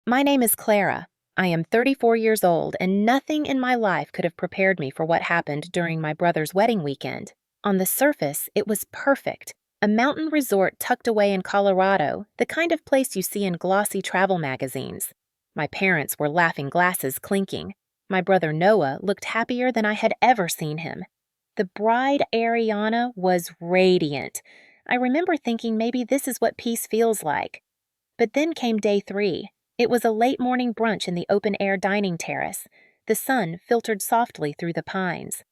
My name is Clara. I am 34 years old, and nothing in my life could have prepared me for what happened during my brother's wedding weekend. On the surface, it was perfect. A mountain resort tucked away in Colorado, the kind of place you see in glossy travel magazines. My parents were laughing glasses clinking. My brother Noah looked happier than I had ever seen him. The bride, Ariana, was radiant. I remember thinking maybe this is what peace feels like. But then came day 3. It was a late morning brunch in the open-air dining terrace. The sun filtered softly through the pines.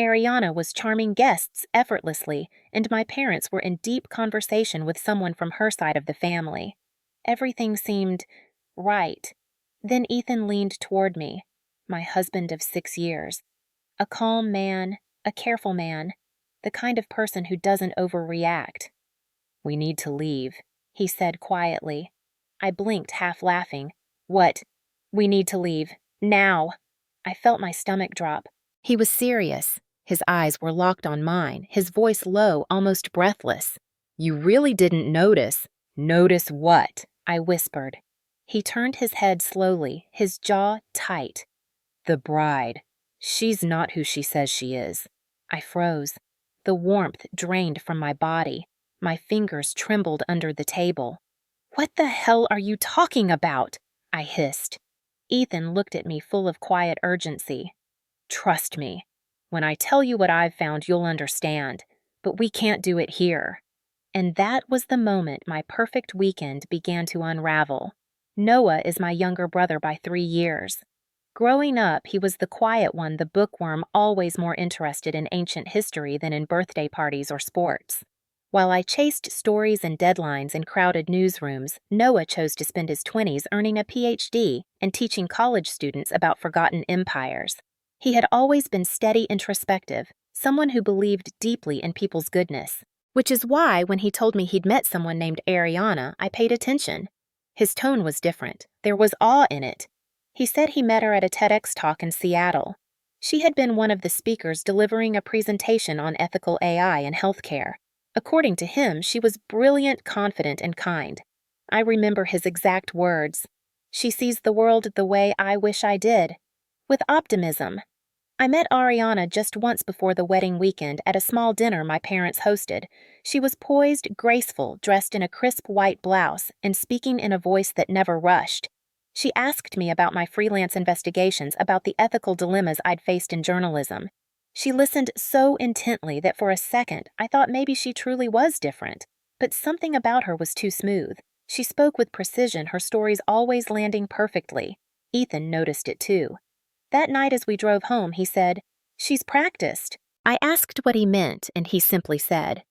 Ariana was charming guests effortlessly, and my parents were in deep conversation with someone from her side of the family. Everything seemed right. Then Ethan leaned toward me, my husband of 6 years. A calm man, a careful man, the kind of person who doesn't overreact. "We need to leave," he said quietly. I blinked, half laughing. "What?" "We need to leave. Now." I felt my stomach drop. He was serious. His eyes were locked on mine, his voice low, almost breathless. "You really didn't notice." "Notice what?" I whispered. He turned his head slowly, his jaw tight. "The bride. She's not who she says she is." I froze. The warmth drained from my body. My fingers trembled under the table. "What the hell are you talking about?" I hissed. Ethan looked at me full of quiet urgency. "Trust me. When I tell you what I've found, you'll understand. But we can't do it here." And that was the moment my perfect weekend began to unravel. Noah is my younger brother by 3 years. Growing up, he was the quiet one, the bookworm, always more interested in ancient history than in birthday parties or sports. While I chased stories and deadlines in crowded newsrooms, Noah chose to spend his 20s earning a PhD and teaching college students about forgotten empires. He had always been steady, introspective, someone who believed deeply in people's goodness. Which is why, when he told me he'd met someone named Ariana, I paid attention. His tone was different. There was awe in it. He said he met her at a TEDx talk in Seattle. She had been one of the speakers delivering a presentation on ethical AI in healthcare. According to him, she was brilliant, confident, and kind. I remember his exact words. "She sees the world the way I wish I did." With optimism. I met Ariana just once before the wedding weekend at a small dinner my parents hosted. She was poised, graceful, dressed in a crisp white blouse, and speaking in a voice that never rushed. She asked me about my freelance investigations, about the ethical dilemmas I'd faced in journalism. She listened so intently that for a second I thought maybe she truly was different. But something about her was too smooth. She spoke with precision, her stories always landing perfectly. Ethan noticed it too. That night as we drove home, he said, "She's practiced." I asked what he meant, and he simply said,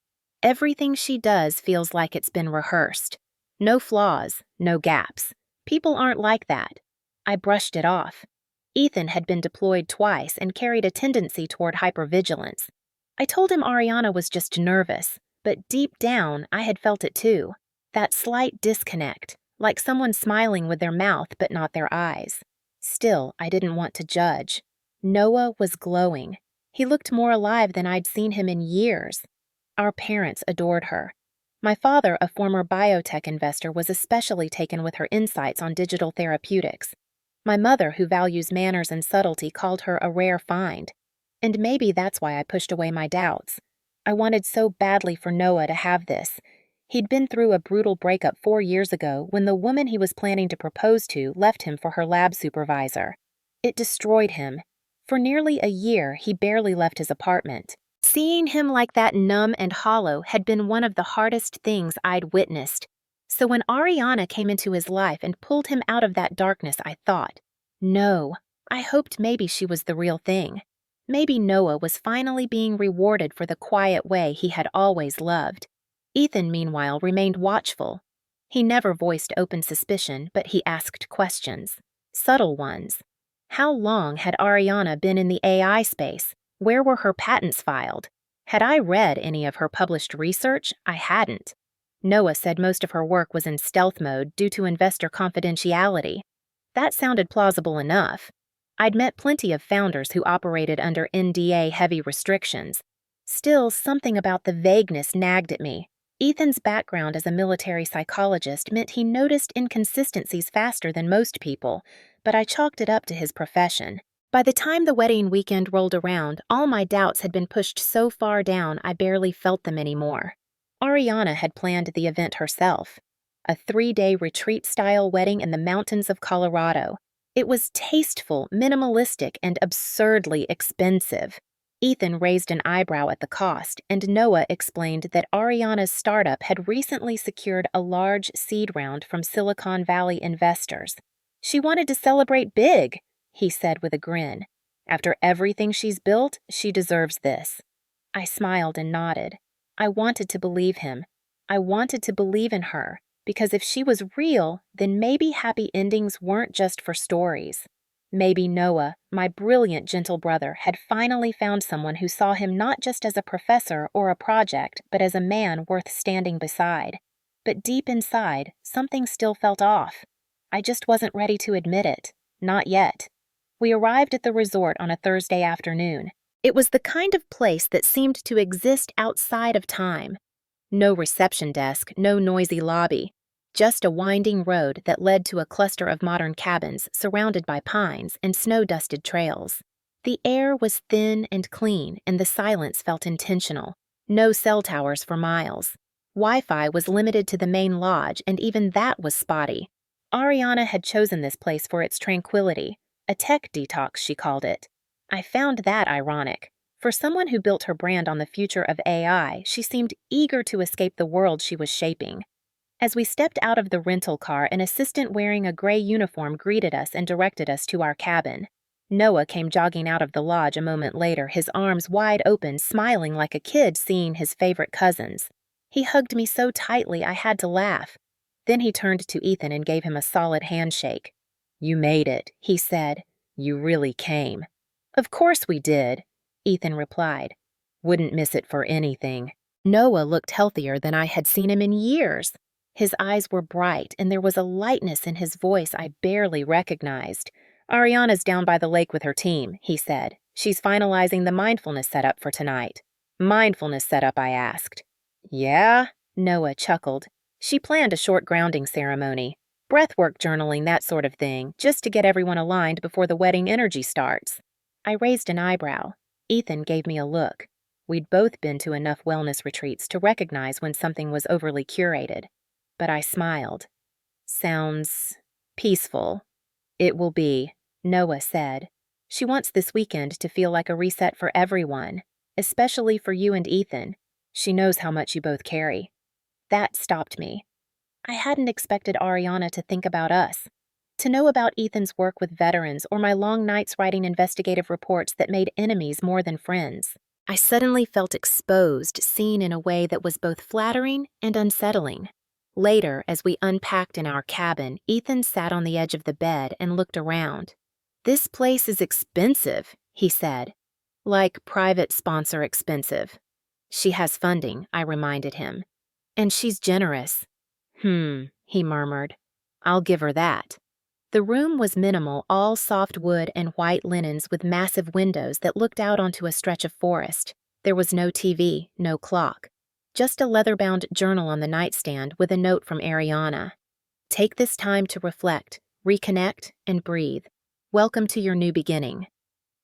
"Everything she does feels like it's been rehearsed. No flaws, no gaps. People aren't like that." I brushed it off. Ethan had been deployed twice and carried a tendency toward hypervigilance. I told him Ariana was just nervous, but deep down I had felt it too. That slight disconnect, like someone smiling with their mouth but not their eyes. Still, I didn't want to judge. Noah was glowing. He looked more alive than I'd seen him in years. Our parents adored her. My father, a former biotech investor, was especially taken with her insights on digital therapeutics. My mother, who values manners and subtlety, called her a rare find. And maybe that's why I pushed away my doubts. I wanted so badly for Noah to have this. He'd been through a brutal breakup 4 years ago when the woman he was planning to propose to left him for her lab supervisor. It destroyed him. For nearly a year, he barely left his apartment. Seeing him like that, numb and hollow, had been one of the hardest things I'd witnessed. So when Ariana came into his life and pulled him out of that darkness, I thought, no, I hoped maybe she was the real thing. Maybe Noah was finally being rewarded for the quiet way he had always loved. Ethan, meanwhile, remained watchful. He never voiced open suspicion, but he asked questions. Subtle ones. How long had Ariana been in the AI space? Where were her patents filed? Had I read any of her published research? I hadn't. Noah said most of her work was in stealth mode due to investor confidentiality. That sounded plausible enough. I'd met plenty of founders who operated under NDA-heavy restrictions. Still, something about the vagueness nagged at me. Ethan's background as a military psychologist meant he noticed inconsistencies faster than most people, but I chalked it up to his profession. By the time the wedding weekend rolled around, all my doubts had been pushed so far down I barely felt them anymore. Ariana had planned the event herself, a 3-day retreat-style wedding in the mountains of Colorado. It was tasteful, minimalistic, and absurdly expensive. Ethan raised an eyebrow at the cost, and Noah explained that Ariana's startup had recently secured a large seed round from Silicon Valley investors. She wanted to celebrate big, he said with a grin. After everything she's built, she deserves this. I smiled and nodded. I wanted to believe him. I wanted to believe in her, because if she was real, then maybe happy endings weren't just for stories. Maybe Noah, my brilliant gentle brother, had finally found someone who saw him not just as a professor or a project, but as a man worth standing beside. But deep inside, something still felt off. I just wasn't ready to admit it. Not yet. We arrived at the resort on a Thursday afternoon. It was the kind of place that seemed to exist outside of time. No reception desk, no noisy lobby. Just a winding road that led to a cluster of modern cabins surrounded by pines and snow-dusted trails. The air was thin and clean, and the silence felt intentional. No cell towers for miles. Wi-Fi was limited to the main lodge, and even that was spotty. Ariana had chosen this place for its tranquility, a tech detox, she called it. I found that ironic. For someone who built her brand on the future of AI, she seemed eager to escape the world she was shaping. As we stepped out of the rental car, an assistant wearing a gray uniform greeted us and directed us to our cabin. Noah came jogging out of the lodge a moment later, his arms wide open, smiling like a kid seeing his favorite cousins. He hugged me so tightly I had to laugh. Then he turned to Ethan and gave him a solid handshake. "You made it," he said. "You really came." "Of course we did," Ethan replied. "Wouldn't miss it for anything." Noah looked healthier than I had seen him in years. His eyes were bright, and there was a lightness in his voice I barely recognized. "Ariana's down by the lake with her team," he said. "She's finalizing the mindfulness setup for tonight." "Mindfulness setup?" I asked. "Yeah?" Noah chuckled. "She planned a short grounding ceremony. Breathwork journaling, that sort of thing, just to get everyone aligned before the wedding energy starts." I raised an eyebrow. Ethan gave me a look. We'd both been to enough wellness retreats to recognize when something was overly curated. But I smiled. "Sounds peaceful." "It will be," Noah said. "She wants this weekend to feel like a reset for everyone, especially for you and Ethan. She knows how much you both carry." That stopped me. I hadn't expected Ariana to think about us, to know about Ethan's work with veterans or my long nights writing investigative reports that made enemies more than friends. I suddenly felt exposed, seen in a way that was both flattering and unsettling. Later, as we unpacked in our cabin, Ethan sat on the edge of the bed and looked around. "This place is expensive," he said. "Like private sponsor expensive." "She has funding," I reminded him. "And she's generous." He murmured. "I'll give her that." The room was minimal, all soft wood and white linens with massive windows that looked out onto a stretch of forest. There was no TV, no clock. Just a leather-bound journal on the nightstand with a note from Ariana. "Take this time to reflect, reconnect, and breathe. Welcome to your new beginning."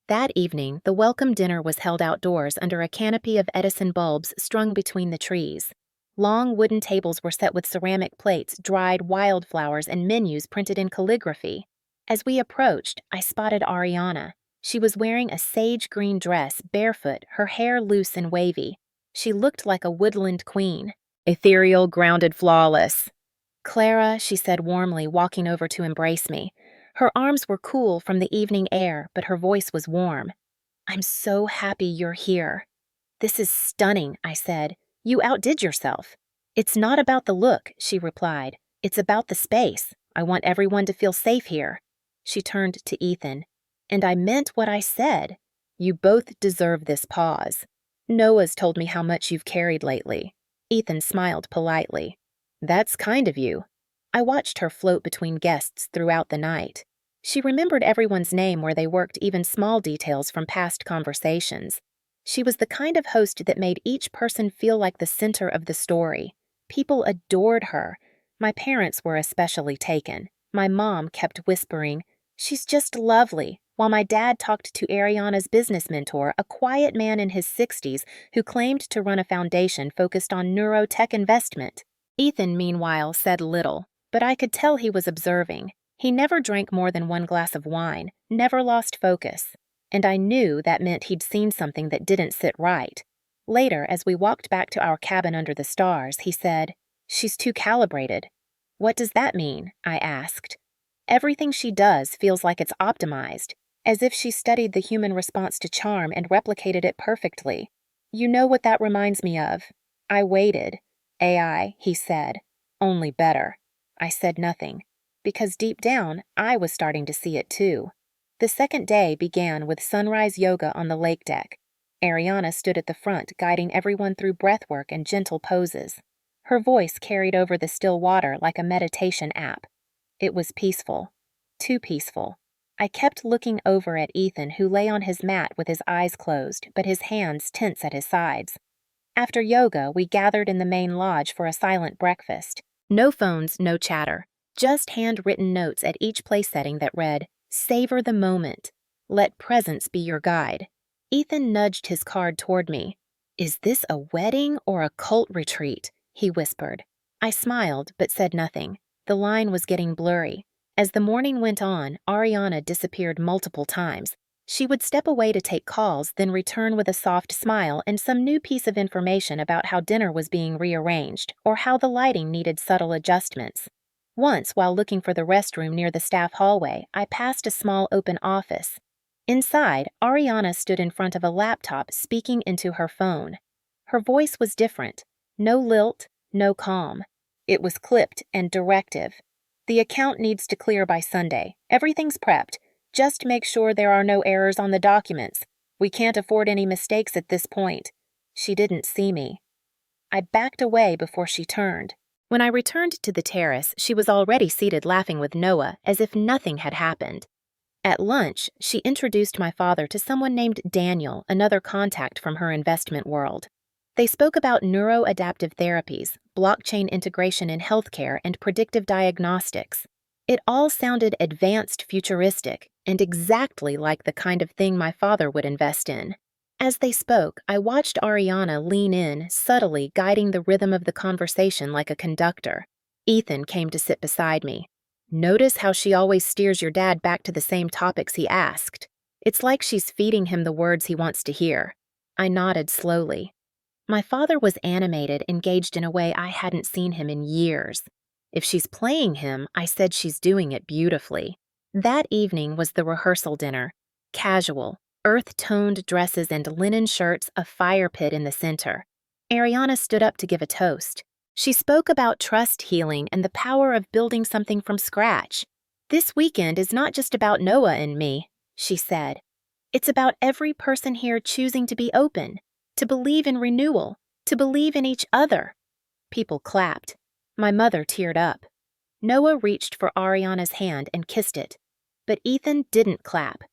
That evening, the welcome dinner was held outdoors under a canopy of Edison bulbs strung between the trees. Long wooden tables were set with ceramic plates, dried wildflowers, and menus printed in calligraphy. As we approached, I spotted Ariana. She was wearing a sage green dress, barefoot, her hair loose and wavy. She looked like a woodland queen. "Ethereal, grounded, flawless." "Clara," she said warmly, walking over to embrace me. Her arms were cool from the evening air, but her voice was warm. "I'm so happy you're here." "This is stunning," I said. "You outdid yourself." "It's not about the look," she replied. "It's about the space. I want everyone to feel safe here." She turned to Ethan. "And I meant what I said. You both deserve this pause. Noah's told me how much you've carried lately." Ethan smiled politely. "That's kind of you." I watched her float between guests throughout the night. She remembered everyone's name where they worked, even small details from past conversations. She was the kind of host that made each person feel like the center of the story. People adored her. My parents were especially taken. My mom kept whispering, "She's just lovely," while my dad talked to Ariana's business mentor, a quiet man in his 60s who claimed to run a foundation focused on neurotech investment. Ethan, meanwhile, said little, but I could tell he was observing. He never drank more than one glass of wine, never lost focus. And I knew that meant he'd seen something that didn't sit right. Later, as we walked back to our cabin under the stars, he said, "She's too calibrated." "What does that mean?" I asked. "Everything she does feels like it's optimized, as if she studied the human response to charm and replicated it perfectly. You know what that reminds me of?" I waited. "AI," he said. "Only better." I said nothing, because deep down, I was starting to see it too. The second day began with sunrise yoga on the lake deck. Ariana stood at the front, guiding everyone through breathwork and gentle poses. Her voice carried over the still water like a meditation app. It was peaceful. Too peaceful. I kept looking over at Ethan, who lay on his mat with his eyes closed, but his hands tense at his sides. After yoga, we gathered in the main lodge for a silent breakfast. No phones, no chatter. Just handwritten notes at each place setting that read, "Savor the moment. Let presence be your guide." Ethan nudged his card toward me. "Is this a wedding or a cult retreat?" he whispered. I smiled, but said nothing. The line was getting blurry. As the morning went on, Ariana disappeared multiple times. She would step away to take calls, then return with a soft smile and some new piece of information about how dinner was being rearranged or how the lighting needed subtle adjustments. Once, while looking for the restroom near the staff hallway, I passed a small open office. Inside, Ariana stood in front of a laptop speaking into her phone. Her voice was different. No lilt, no calm. It was clipped and directive. "The account needs to clear by Sunday. Everything's prepped. Just make sure there are no errors on the documents. We can't afford any mistakes at this point." She didn't see me. I backed away before she turned. When I returned to the terrace, she was already seated laughing with Noah as if nothing had happened. At lunch, she introduced my father to someone named Daniel, another contact from her investment world. They spoke about neuroadaptive therapies, blockchain integration in healthcare, and predictive diagnostics. It all sounded advanced, futuristic, and exactly like the kind of thing my father would invest in. As they spoke, I watched Ariana lean in, subtly guiding the rhythm of the conversation like a conductor. Ethan came to sit beside me. "Notice how she always steers your dad back to the same topics he asked. It's like she's feeding him the words he wants to hear." I nodded slowly. My father was animated, engaged in a way I hadn't seen him in years. If she's playing him, I said she's doing it beautifully. That evening was the rehearsal dinner. Casual, earth-toned dresses and linen shirts, a fire pit in the center. Ariana stood up to give a toast. She spoke about trust healing and the power of building something from scratch. "This weekend is not just about Noah and me," she said. "It's about every person here choosing to be open, to believe in renewal, to believe in each other." People clapped. My mother teared up. Noah reached for Ariana's hand and kissed it. But Ethan didn't clap.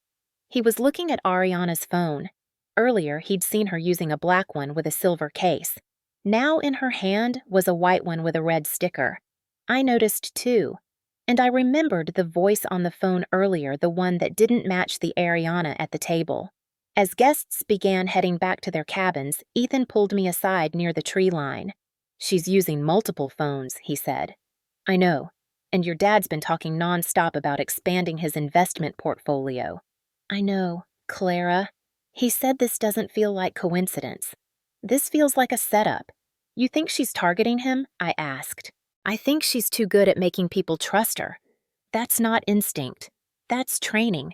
He was looking at Ariana's phone. Earlier, he'd seen her using a black one with a silver case. Now in her hand was a white one with a red sticker. I noticed too. And I remembered the voice on the phone earlier, the one that didn't match the Ariana at the table. As guests began heading back to their cabins, Ethan pulled me aside near the tree line. "She's using multiple phones," he said. "I know. And your dad's been talking nonstop about expanding his investment portfolio." "I know, Clara." He said, "This doesn't feel like coincidence. This feels like a setup." "You think she's targeting him?" I asked. "I think she's too good at making people trust her. That's not instinct. That's training."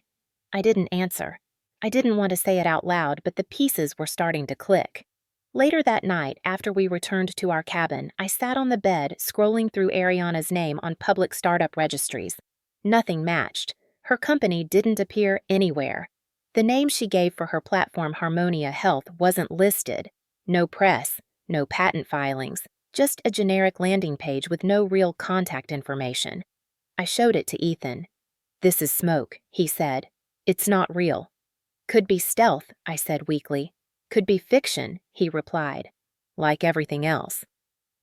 I didn't answer. I didn't want to say it out loud, but the pieces were starting to click. Later that night, after we returned to our cabin, I sat on the bed, scrolling through Ariana's name on public startup registries. Nothing matched. Her company didn't appear anywhere. The name she gave for her platform, Harmonia Health, wasn't listed. No press, no patent filings, just a generic landing page with no real contact information. I showed it to Ethan. "This is smoke," he said. "It's not real." "Could be stealth," I said weakly. "Could be fiction," he replied. "Like everything else."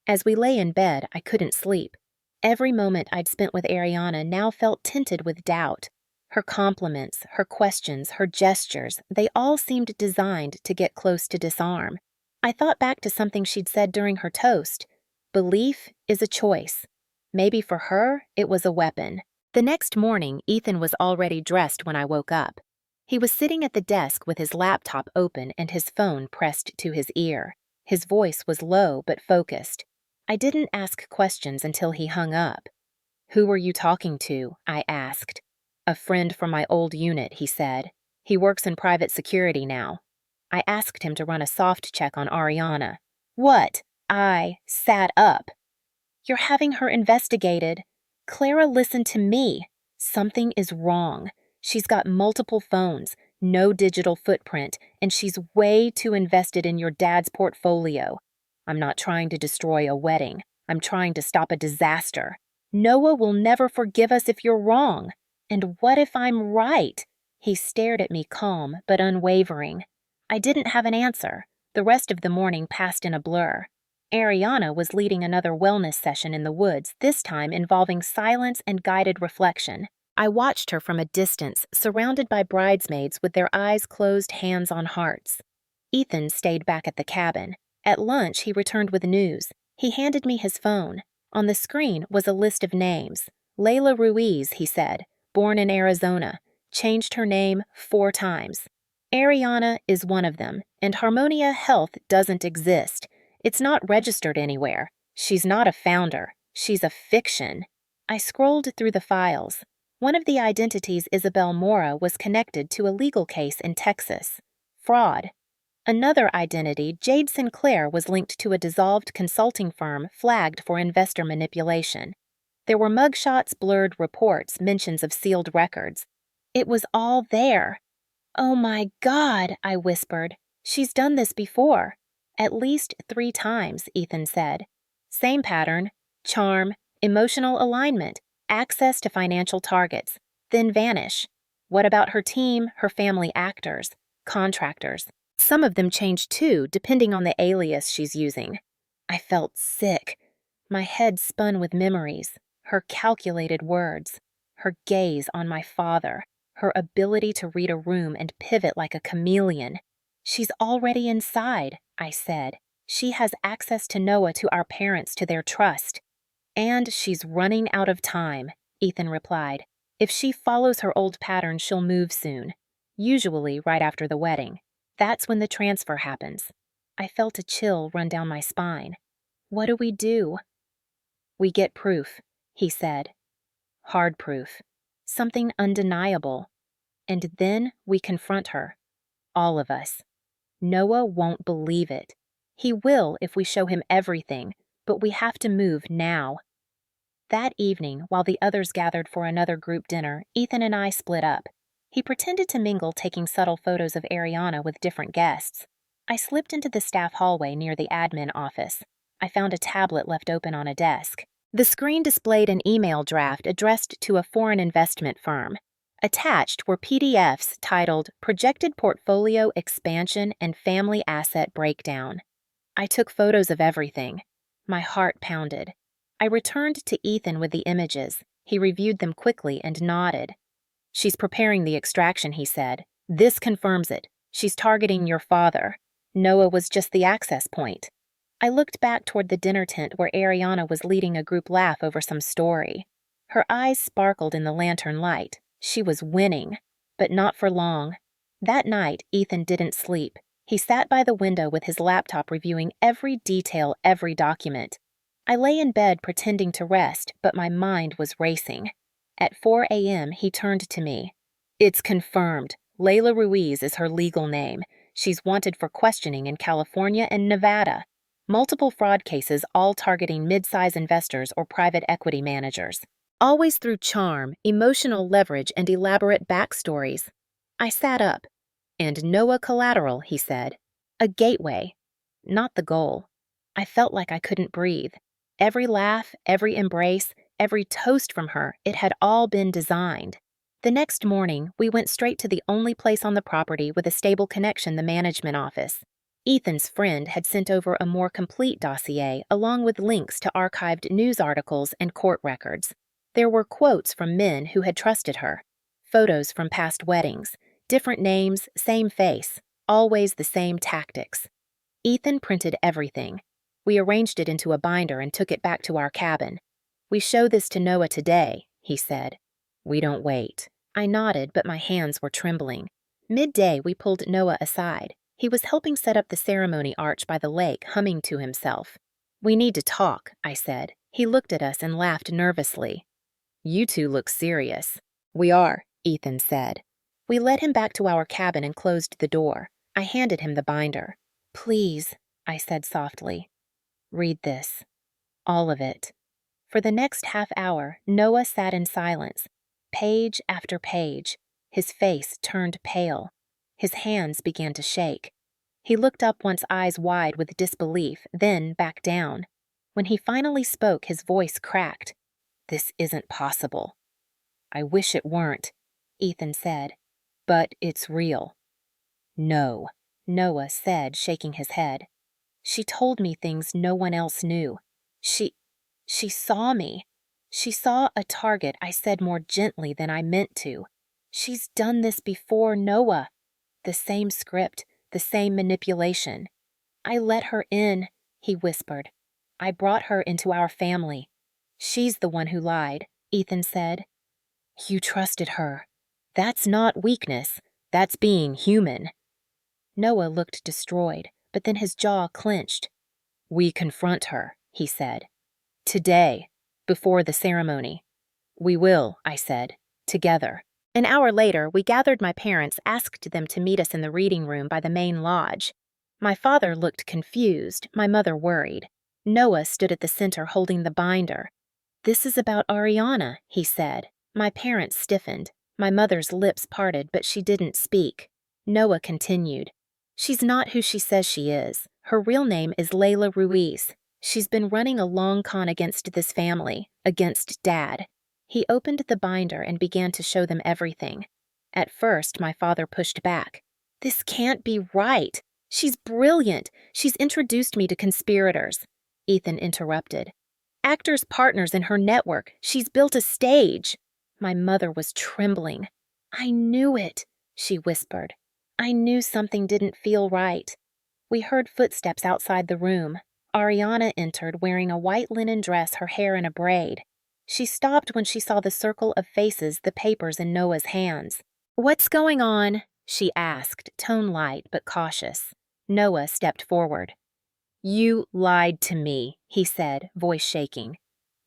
As we lay in bed, I couldn't sleep. Every moment I'd spent with Ariana now felt tinted with doubt. Her compliments, her questions, her gestures, they all seemed designed to get close to disarm. I thought back to something she'd said during her toast. Belief is a choice. Maybe for her, it was a weapon. The next morning, Ethan was already dressed when I woke up. He was sitting at the desk with his laptop open and his phone pressed to his ear. His voice was low but focused. I didn't ask questions until he hung up. "Who were you talking to?" I asked. "A friend from my old unit," he said. "He works in private security now." I asked him to run a soft check on Ariana. "What?" I sat up. "You're having her investigated." "Clara, listen to me. Something is wrong. She's got multiple phones, no digital footprint, and she's way too invested in your dad's portfolio. I'm not trying to destroy a wedding. I'm trying to stop a disaster. Noah will never forgive us if you're wrong. And what if I'm right?" He stared at me calm but unwavering. I didn't have an answer. The rest of the morning passed in a blur. Ariana was leading another wellness session in the woods, this time involving silence and guided reflection. I watched her from a distance, surrounded by bridesmaids with their eyes closed, hands on hearts. Ethan stayed back at the cabin. At lunch, he returned with news. He handed me his phone. On the screen was a list of names. Layla Ruiz, he said, born in Arizona, changed her name 4 times. Ariana is one of them, and Harmonia Health doesn't exist. It's not registered anywhere. She's not a founder. She's a fiction. I scrolled through the files. One of the identities, Isabel Mora, was connected to a legal case in Texas. Fraud. Another identity, Jade Sinclair, was linked to a dissolved consulting firm flagged for investor manipulation. There were mugshots, blurred reports, mentions of sealed records. It was all there. "Oh my God," I whispered. "She's done this before." "At least 3 times, Ethan said. "Same pattern: charm, emotional alignment, access to financial targets, then vanish. What about her team, her family actors, contractors? Some of them change too, depending on the alias she's using." I felt sick. My head spun with memories, her calculated words, her gaze on my father, her ability to read a room and pivot like a chameleon. "She's already inside," I said. "She has access to Noah, to our parents, to their trust." "And she's running out of time," Ethan replied. "If she follows her old pattern, she'll move soon. Usually right after the wedding. That's when the transfer happens." I felt a chill run down my spine. "What do we do?" "We get proof," he said. "Hard proof. Something undeniable. And then we confront her. All of us. Noah won't believe it. He will if we show him everything, but we have to move now." That evening, while the others gathered for another group dinner, Ethan and I split up. He pretended to mingle, taking subtle photos of Ariana with different guests. I slipped into the staff hallway near the admin office. I found a tablet left open on a desk. The screen displayed an email draft addressed to a foreign investment firm. Attached were PDFs titled "Projected Portfolio Expansion and Family Asset Breakdown." I took photos of everything. My heart pounded. I returned to Ethan with the images. He reviewed them quickly and nodded. "She's preparing the extraction," he said. "This confirms it. She's targeting your father. Noah was just the access point." I looked back toward the dinner tent where Ariana was leading a group laugh over some story. Her eyes sparkled in the lantern light. She was winning, but not for long. That night, Ethan didn't sleep. He sat by the window with his laptop reviewing every detail, every document. I lay in bed pretending to rest, but my mind was racing. At 4 a.m., he turned to me. "It's confirmed. Layla Ruiz is her legal name. She's wanted for questioning in California and Nevada. Multiple fraud cases, all targeting mid-size investors or private equity managers. Always through charm, emotional leverage, and elaborate backstories." I sat up. "And Noah collateral," he said. "A gateway, not the goal." I felt like I couldn't breathe. Every laugh, every embrace, every toast from her, it had all been designed. The next morning, we went straight to the only place on the property with a stable connection, the management office. Ethan's friend had sent over a more complete dossier along with links to archived news articles and court records. There were quotes from men who had trusted her, photos from past weddings, different names, same face, always the same tactics. Ethan printed everything. We arranged it into a binder and took it back to our cabin. "We show this to Noah today," he said. "We don't wait." I nodded, but my hands were trembling. Midday, we pulled Noah aside. He was helping set up the ceremony arch by the lake, humming to himself. "We need to talk," I said. He looked at us and laughed nervously. "You two look serious." "We are," Ethan said. We led him back to our cabin and closed the door. I handed him the binder. "Please," I said softly. "Read this. All of it." For the next half hour, Noah sat in silence, page after page. His face turned pale. His hands began to shake. He looked up once, eyes wide with disbelief, then back down. When he finally spoke, his voice cracked. "This isn't possible." "I wish it weren't," Ethan said. "But it's real." "No," Noah said, shaking his head. "She told me things no one else knew. She saw me. She saw a target," I said more gently than I meant to. "She's done this before, Noah. The same script, the same manipulation. I let her in," he whispered. "I brought her into our family. She's the one who lied," Ethan said. "You trusted her. That's not weakness. That's being human." Noah looked destroyed, but then his jaw clenched. "We confront her," he said. "Today, before the ceremony." "We will," I said, "together." An hour later, we gathered my parents, asked them to meet us in the reading room by the main lodge. My father looked confused, my mother worried. Noah stood at the center holding the binder. "This is about Ariana," he said. My parents stiffened. My mother's lips parted, but she didn't speak. Noah continued. "She's not who she says she is. Her real name is Layla Ruiz. She's been running a long con against this family, against Dad." He opened the binder and began to show them everything. At first, my father pushed back. "This can't be right. She's brilliant. She's introduced me to conspirators." Ethan interrupted. "Actors' partners in her network. She's built a stage." My mother was trembling. "I knew it," she whispered. "I knew something didn't feel right." We heard footsteps outside the room. Ariana entered wearing a white linen dress, her hair in a braid. She stopped when she saw the circle of faces, the papers in Noah's hands. "What's going on?" she asked, tone light but cautious. Noah stepped forward. "You lied to me," he said, voice shaking.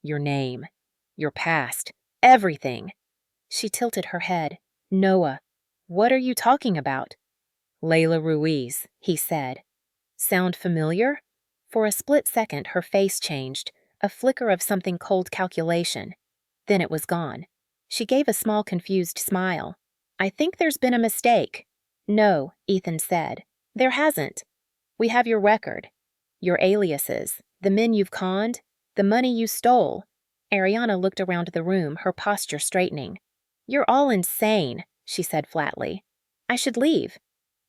"Your name, your past, everything." She tilted her head. "Noah, what are you talking about?" "Layla Ruiz," he said. "Sound familiar?" For a split second, her face changed, a flicker of something cold calculation. Then it was gone. She gave a small confused smile. "I think there's been a mistake." "No," Ethan said. "There hasn't. We have your record, your aliases, the men you've conned, the money you stole." Ariana looked around the room, her posture straightening. "You're all insane," she said flatly. "I should leave."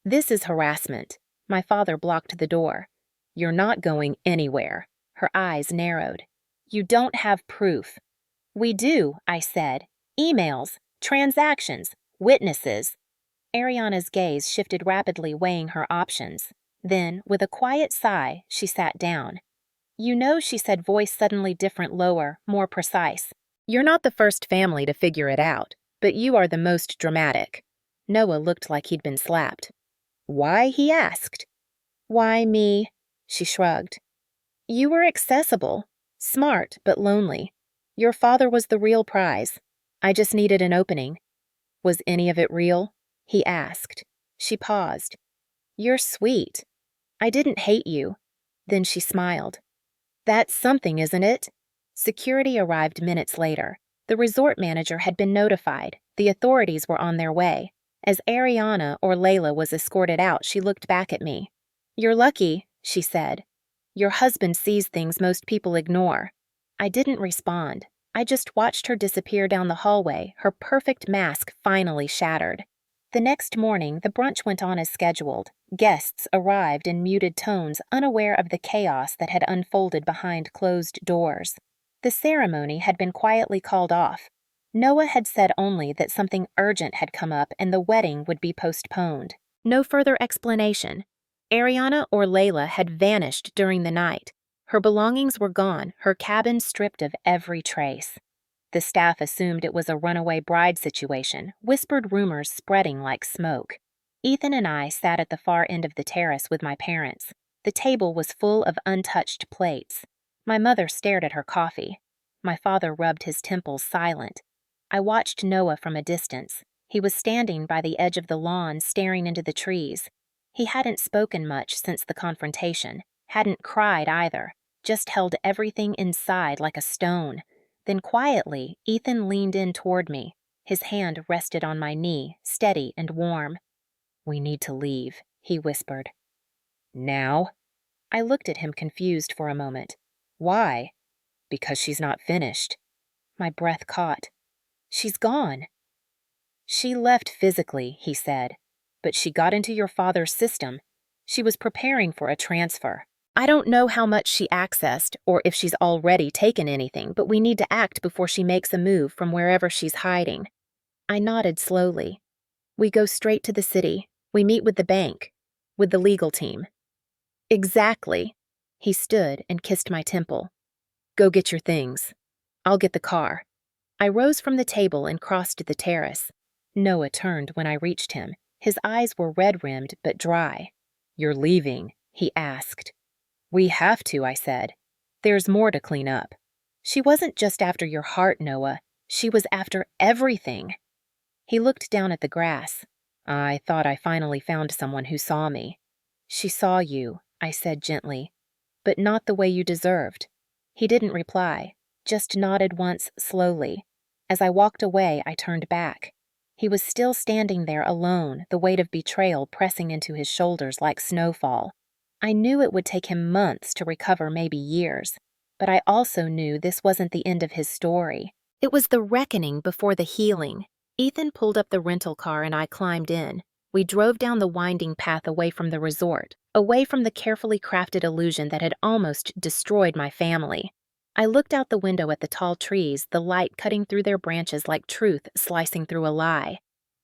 "This is harassment." My father blocked the door. "You're not going anywhere." Her eyes narrowed. "You don't have proof." "We do," I said. "Emails, transactions, witnesses." Ariana's gaze shifted rapidly, weighing her options. Then, with a quiet sigh, she sat down. "You know," she said, voice suddenly different, lower, more precise. "You're not the first family to figure it out, but you are the most dramatic." Noah looked like he'd been slapped. "Why?" he asked. "Why me?" She shrugged. "You were accessible, smart but lonely. Your father was the real prize. I just needed an opening." "Was any of it real?" he asked. She paused. "You're sweet. I didn't hate you." Then she smiled. "That's something, isn't it?" Security arrived minutes later. The resort manager had been notified. The authorities were on their way. As Ariana, or Layla, was escorted out, she looked back at me. "You're lucky," she said. "Your husband sees things most people ignore." I didn't respond. I just watched her disappear down the hallway, her perfect mask finally shattered. The next morning, the brunch went on as scheduled. Guests arrived in muted tones, unaware of the chaos that had unfolded behind closed doors. The ceremony had been quietly called off. Noah had said only that something urgent had come up and the wedding would be postponed. No further explanation. Ariana or Layla had vanished during the night. Her belongings were gone, her cabin stripped of every trace. The staff assumed it was a runaway bride situation, whispered rumors spreading like smoke. Ethan and I sat at the far end of the terrace with my parents. The table was full of untouched plates. My mother stared at her coffee. My father rubbed his temples silent. I watched Noah from a distance. He was standing by the edge of the lawn staring into the trees. He hadn't spoken much since the confrontation, hadn't cried either, just held everything inside like a stone. Then quietly, Ethan leaned in toward me. His hand rested on my knee, steady and warm. "We need to leave," he whispered. "Now?" I looked at him confused for a moment. "Why?" "Because she's not finished." My breath caught. "She's gone." "She left physically," he said, "but she got into your father's system. She was preparing for a transfer. I don't know how much she accessed or if she's already taken anything, but we need to act before she makes a move from wherever she's hiding." I nodded slowly. "We go straight to the city. We meet with the bank, with the legal team." "Exactly." He stood and kissed my temple. "Go get your things. I'll get the car." I rose from the table and crossed the terrace. Noah turned when I reached him. His eyes were red-rimmed but dry. "You're leaving?" he asked. "We have to," I said. "There's more to clean up." "She wasn't just after your heart, Noah. She was after everything." He looked down at the grass. "I thought I finally found someone who saw me." "She saw you," I said gently, "but not the way you deserved." He didn't reply, just nodded once slowly. As I walked away, I turned back. He was still standing there alone, the weight of betrayal pressing into his shoulders like snowfall. I knew it would take him months to recover, maybe years, but I also knew this wasn't the end of his story. It was the reckoning before the healing. Ethan pulled up the rental car and I climbed in. We drove down the winding path away from the resort, away from the carefully crafted illusion that had almost destroyed my family. I looked out the window at the tall trees, the light cutting through their branches like truth slicing through a lie.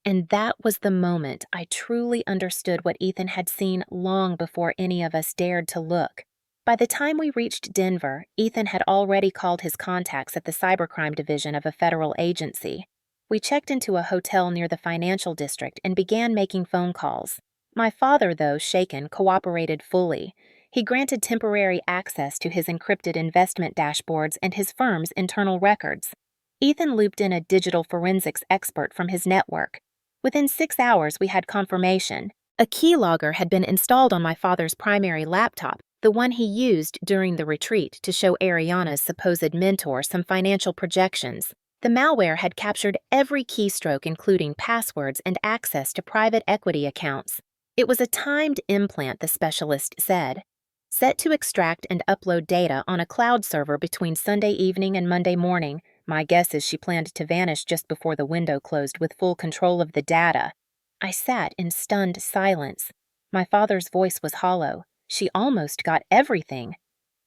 And that was the moment I truly understood what Ethan had seen long before any of us dared to look. By the time we reached Denver, Ethan had already called his contacts at the cybercrime division of a federal agency. We checked into a hotel near the financial district and began making phone calls. My father, though shaken, cooperated fully. He granted temporary access to his encrypted investment dashboards and his firm's internal records. Ethan looped in a digital forensics expert from his network. Within 6 hours, we had confirmation. A keylogger had been installed on my father's primary laptop, the one he used during the retreat to show Ariana's supposed mentor some financial projections. The malware had captured every keystroke, including passwords and access to private equity accounts. It was a timed implant, the specialist said, set to extract and upload data on a cloud server between Sunday evening and Monday morning. My guess is she planned to vanish just before the window closed with full control of the data. I sat in stunned silence. My father's voice was hollow. She almost got everything.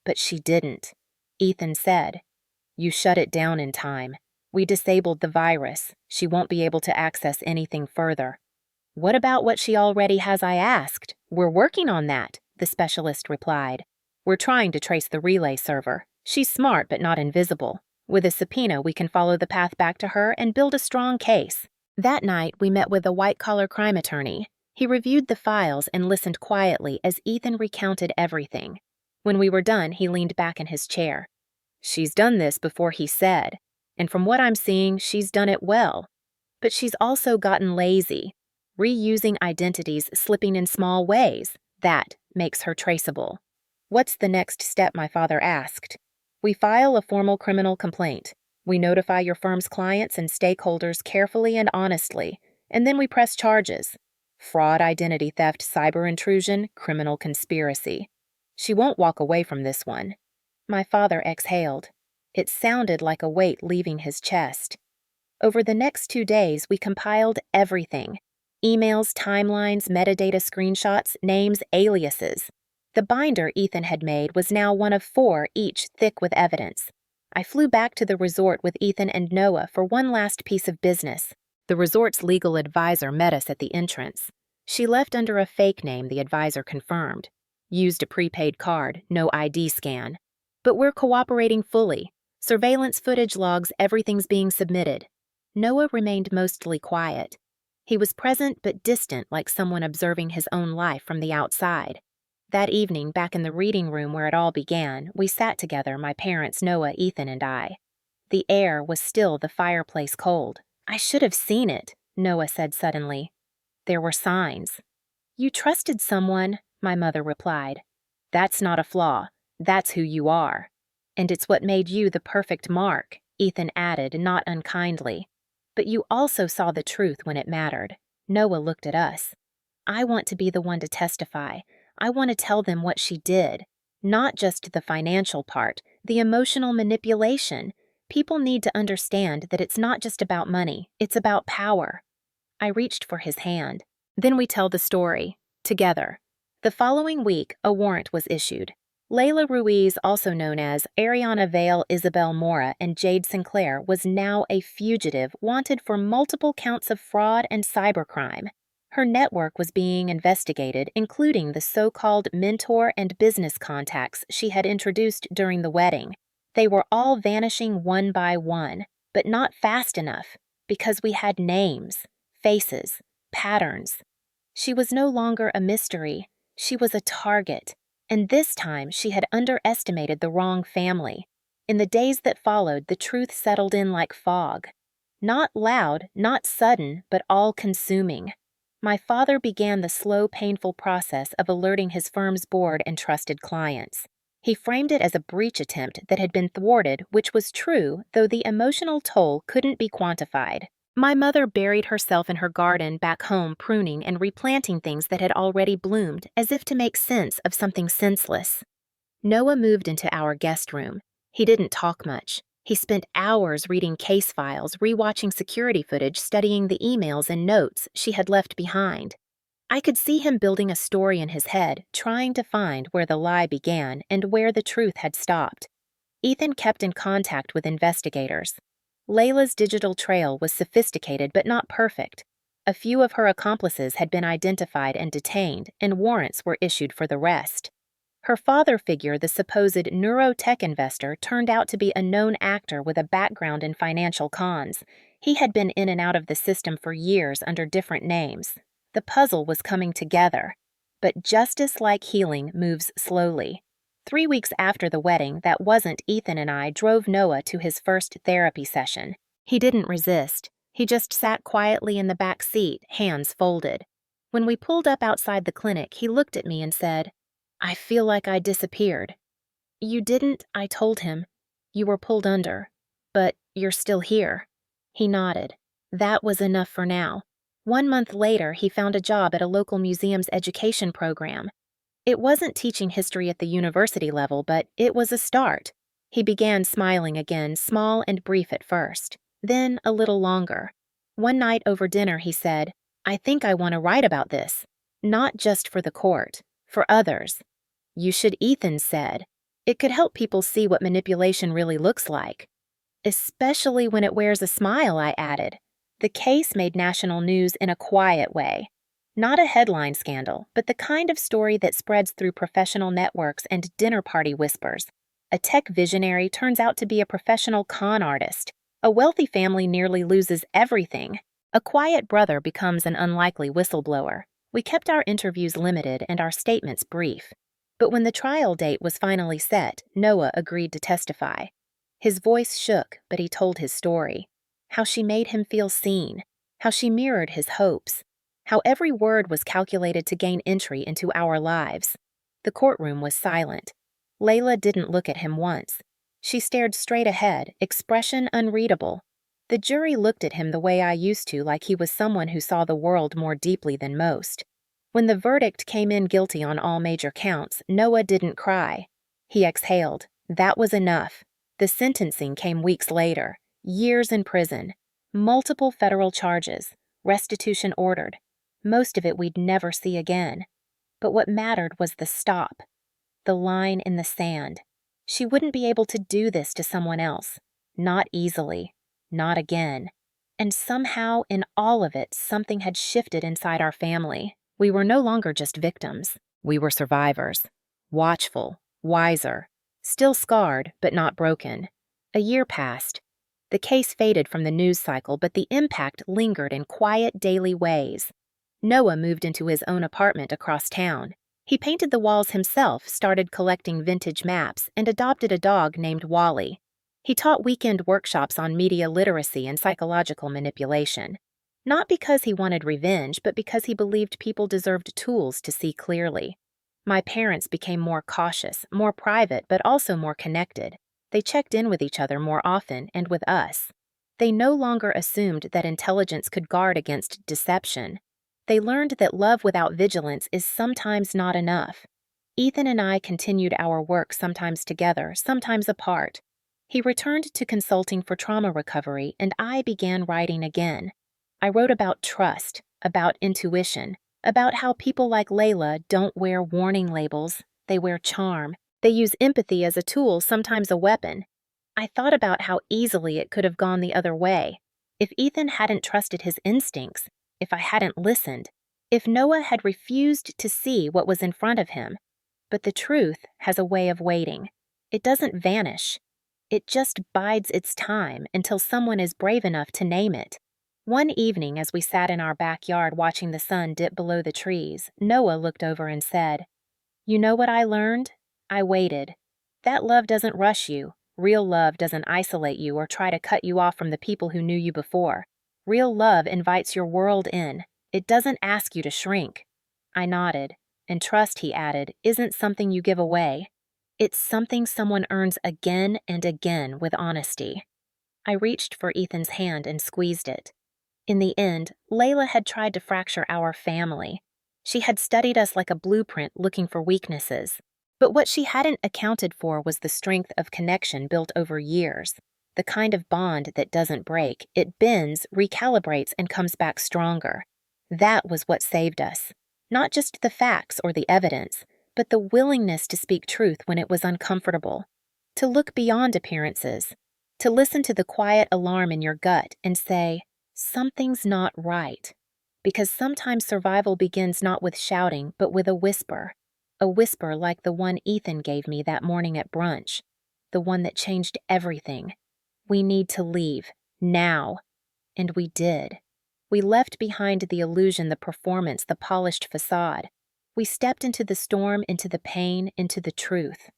But she didn't. Ethan said, "You shut it down in time. We disabled the virus. She won't be able to access anything further." "What about what she already has?" I asked. "We're working on that," the specialist replied. "We're trying to trace the relay server. She's smart but not invisible. With a subpoena, we can follow the path back to her and build a strong case." That night, we met with a white-collar crime attorney. He reviewed the files and listened quietly as Ethan recounted everything. When we were done, he leaned back in his chair. "She's done this before," he said, "and from what I'm seeing, she's done it well. But she's also gotten lazy, reusing identities, slipping in small ways. That makes her traceable." "What's the next step?" my father asked. "We file a formal criminal complaint. We notify your firm's clients and stakeholders carefully and honestly, and then we press charges. Fraud, identity theft, cyber intrusion, criminal conspiracy. She won't walk away from this one." My father exhaled. It sounded like a weight leaving his chest. Over the next 2 days, we compiled everything. Emails, timelines, metadata screenshots, names, aliases. The binder Ethan had made was now one of 4, each thick with evidence. I flew back to the resort with Ethan and Noah for one last piece of business. The resort's legal advisor met us at the entrance. She left under a fake name, the advisor confirmed. Used a prepaid card, no ID scan. But we're cooperating fully. Surveillance footage logs, everything's being submitted. Noah remained mostly quiet. He was present but distant, like someone observing his own life from the outside. That evening, back in the reading room where it all began, we sat together, my parents, Noah, Ethan, and I. The air was still the fireplace cold. I should have seen it, Noah said suddenly. There were signs. You trusted someone, my mother replied. That's not a flaw. That's who you are. And it's what made you the perfect mark, Ethan added, not unkindly. But you also saw the truth when it mattered. Noah looked at us. I want to be the one to testify. I want to tell them what she did. Not just the financial part, the emotional manipulation. People need to understand that it's not just about money, it's about power. I reached for his hand. Then we tell the story, together. The following week, a warrant was issued. Layla Ruiz, also known as Ariana Vale, Isabel Mora, and Jade Sinclair, was now a fugitive wanted for multiple counts of fraud and cybercrime. Her network was being investigated, including the so-called mentor and business contacts she had introduced during the wedding. They were all vanishing one by one, but not fast enough, because we had names, faces, patterns. She was no longer a mystery. She was a target. And this time she had underestimated the wrong family. In the days that followed, the truth settled in like fog. Not loud, not sudden, but all-consuming. My father began the slow, painful process of alerting his firm's board and trusted clients. He framed it as a breach attempt that had been thwarted, which was true, though the emotional toll couldn't be quantified. My mother buried herself in her garden back home, pruning and replanting things that had already bloomed, as if to make sense of something senseless. Noah moved into our guest room. He didn't talk much. He spent hours reading case files, rewatching security footage, studying the emails and notes she had left behind. I could see him building a story in his head, trying to find where the lie began and where the truth had stopped. Ethan kept in contact with investigators. Layla's digital trail was sophisticated but not perfect. A few of her accomplices had been identified and detained, and warrants were issued for the rest. Her father figure, the supposed neurotech investor, turned out to be a known actor with a background in financial cons. He had been in and out of the system for years under different names. The puzzle was coming together. But justice, like healing, moves slowly. 3 weeks after the wedding, that wasn't Ethan and I drove Noah to his first therapy session. He didn't resist. He just sat quietly in the back seat, hands folded. When we pulled up outside the clinic, he looked at me and said, "I feel like I disappeared." "You didn't," I told him. "You were pulled under. But you're still here." He nodded. That was enough for now. 1 month later, he found a job at a local museum's education program. It wasn't teaching history at the university level, but it was a start. He began smiling again, small and brief at first, then a little longer. One night over dinner, he said, "I think I want to write about this. Not just for the court, for others." "You should," Ethan said. "It could help people see what manipulation really looks like." "Especially when it wears a smile," I added. The case made national news in a quiet way. Not a headline scandal, but the kind of story that spreads through professional networks and dinner party whispers. A tech visionary turns out to be a professional con artist. A wealthy family nearly loses everything. A quiet brother becomes an unlikely whistleblower. We kept our interviews limited and our statements brief. But when the trial date was finally set, Noah agreed to testify. His voice shook, but he told his story. How she made him feel seen. How she mirrored his hopes. How every word was calculated to gain entry into our lives. The courtroom was silent. Layla didn't look at him once. She stared straight ahead, expression unreadable. The jury looked at him the way I used to, like he was someone who saw the world more deeply than most. When the verdict came in guilty on all major counts, Noah didn't cry. He exhaled. That was enough. The sentencing came weeks later. Years in prison. Multiple federal charges. Restitution ordered. Most of it we'd never see again. But what mattered was the stop, the line in the sand. She wouldn't be able to do this to someone else. Not easily. Not again. And somehow, in all of it, something had shifted inside our family. We were no longer just victims. We were survivors. Watchful, wiser, still scarred, but not broken. A year passed. The case faded from the news cycle, but the impact lingered in quiet daily ways. Noah moved into his own apartment across town. He painted the walls himself, started collecting vintage maps, and adopted a dog named Wally. He taught weekend workshops on media literacy and psychological manipulation. Not because he wanted revenge, but because he believed people deserved tools to see clearly. My parents became more cautious, more private, but also more connected. They checked in with each other more often and with us. They no longer assumed that intelligence could guard against deception. They learned that love without vigilance is sometimes not enough. Ethan and I continued our work sometimes together, sometimes apart. He returned to consulting for trauma recovery, and I began writing again. I wrote about trust, about intuition, about how people like Layla don't wear warning labels, they wear charm. They use empathy as a tool, sometimes a weapon. I thought about how easily it could have gone the other way. If Ethan hadn't trusted his instincts, if I hadn't listened, if Noah had refused to see what was in front of him. But the truth has a way of waiting. It doesn't vanish. It just bides its time until someone is brave enough to name it. One evening, as we sat in our backyard watching the sun dip below the trees, Noah looked over and said, "You know what I learned? I waited. That love doesn't rush you. Real love doesn't isolate you or try to cut you off from the people who knew you before. Real love invites your world in. It doesn't ask you to shrink." I nodded. And trust, he added, isn't something you give away. It's something someone earns again and again with honesty. I reached for Ethan's hand and squeezed it. In the end, Layla had tried to fracture our family. She had studied us like a blueprint looking for weaknesses. But what she hadn't accounted for was the strength of connection built over years. The kind of bond that doesn't break. It bends, recalibrates, and comes back stronger. That was what saved us. Not just the facts or the evidence, but the willingness to speak truth when it was uncomfortable. To look beyond appearances. To listen to the quiet alarm in your gut and say, something's not right. Because sometimes survival begins not with shouting, but with a whisper. A whisper like the one Ethan gave me that morning at brunch. The one that changed everything. We need to leave. Now. And we did. We left behind the illusion, the performance, the polished facade. We stepped into the storm, into the pain, into the truth.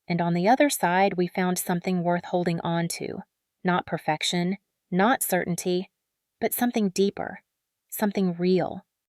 And on the other side, we found something worth holding on to. Not perfection, not certainty, but something deeper, something real.